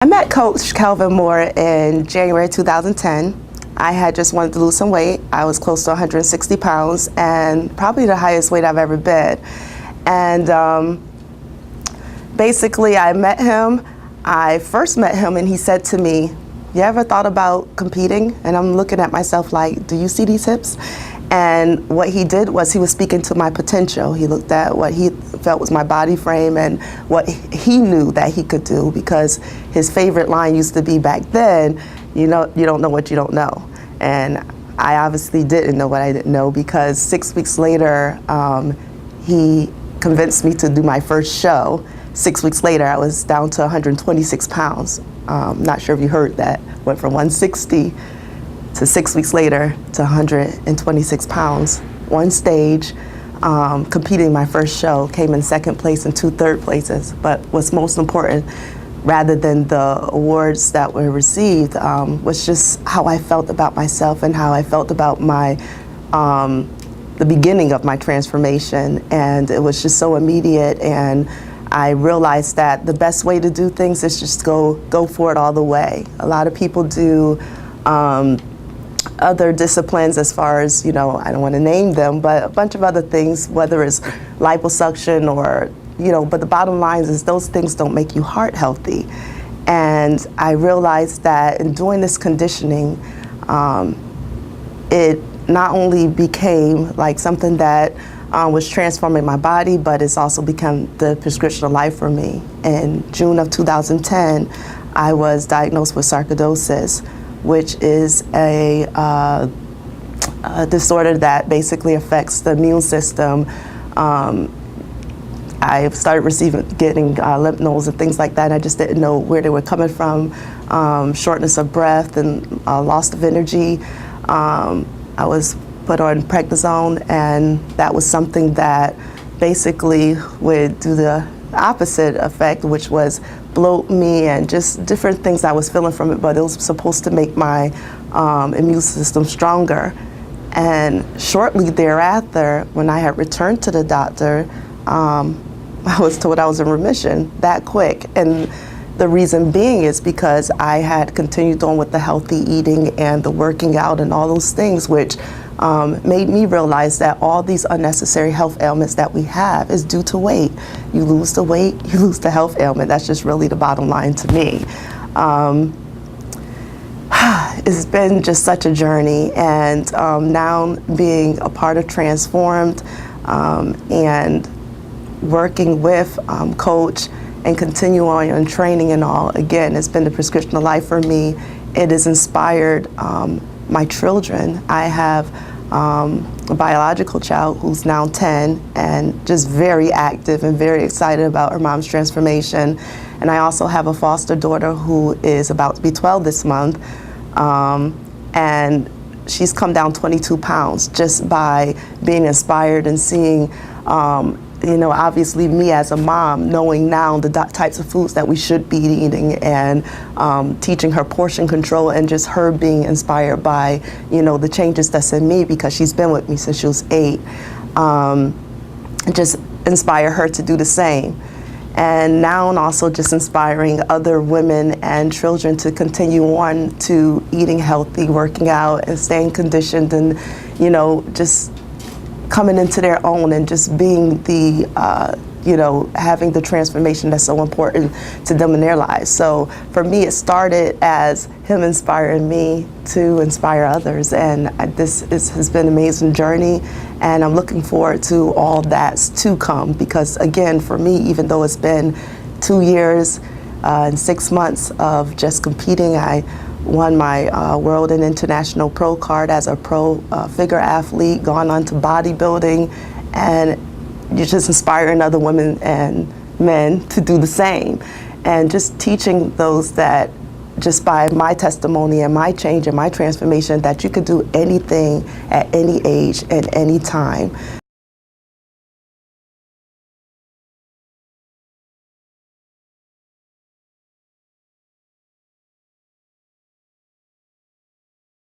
I met Coach Kelvin Moore in January 2010. I had just wanted to lose some weight. I was close to 160 pounds and probably the highest weight I've ever been. And basically I met him. I first met him and he said to me, "You ever thought about competing?" And I'm looking at myself like, "Do you see these hips?" And what he did was he was speaking to my potential. He looked at what he felt was my body frame and what he knew that he could do, because his favorite line used to be back then, you don't know what you don't know. And I obviously didn't know what I didn't know, because 6 weeks later, he convinced me to do my first show. 6 weeks later, I was down to 126 pounds. Not sure if you heard that. Went from 160 to 6 weeks later to 126 pounds. One stage, competing my first show, came in second place and 2 third places. But what's most important, rather than the awards that were received, was just how I felt about myself and how I felt about my the beginning of my transformation. And it was just so immediate, and I realized that the best way to do things is just go for it all the way. A lot of people do other disciplines, as far as, I don't want to name them, but a bunch of other things, whether it's liposuction or, but the bottom line is those things don't make you heart healthy. And I realized that in doing this conditioning, it not only became like something that was transforming my body, but it's also become the prescription of life for me. In June of 2010, I was diagnosed with sarcoidosis, which is a disorder that basically affects the immune system. I started getting lymph nodes and things like that, and I just didn't know where they were coming from. Shortness of breath and loss of energy. I was put on prednisone, and that was something that basically would do the opposite effect, which was bloat me and just different things I was feeling from it, but it was supposed to make my immune system stronger. And shortly thereafter, when I had returned to the doctor, I was told I was in remission that quick. And the reason being is because I had continued on with the healthy eating and the working out and all those things, which made me realize that all these unnecessary health ailments that we have is due to weight. You lose the weight, you lose the health ailment. That's just really the bottom line to me. It's been just such a journey, and now being a part of Transformed and working with Coach and continue on and training and all, again, it's been the prescription of life for me. It has inspired my children. I have a biological child who's now 10 and just very active and very excited about her mom's transformation. And I also have a foster daughter who is about to be 12 this month. And she's come down 22 pounds just by being inspired and seeing obviously me as a mom, knowing now the types of foods that we should be eating, and teaching her portion control, and just her being inspired by, the changes that's in me, because she's been with me since she was 8. Just inspire her to do the same. And now I'm also just inspiring other women and children to continue on to eating healthy, working out, and staying conditioned, and, just coming into their own and just being the, having the transformation that's so important to them in their lives. So for me, it started as him inspiring me to inspire others. And has been an amazing journey. And I'm looking forward to all that's to come, because again, for me, even though it's been 2 years and 6 months of just competing, I won my world and international pro card as a pro figure athlete, gone on to bodybuilding, and you're just inspiring other women and men to do the same. And just teaching those that just by my testimony and my change and my transformation, that you could do anything at any age and any time.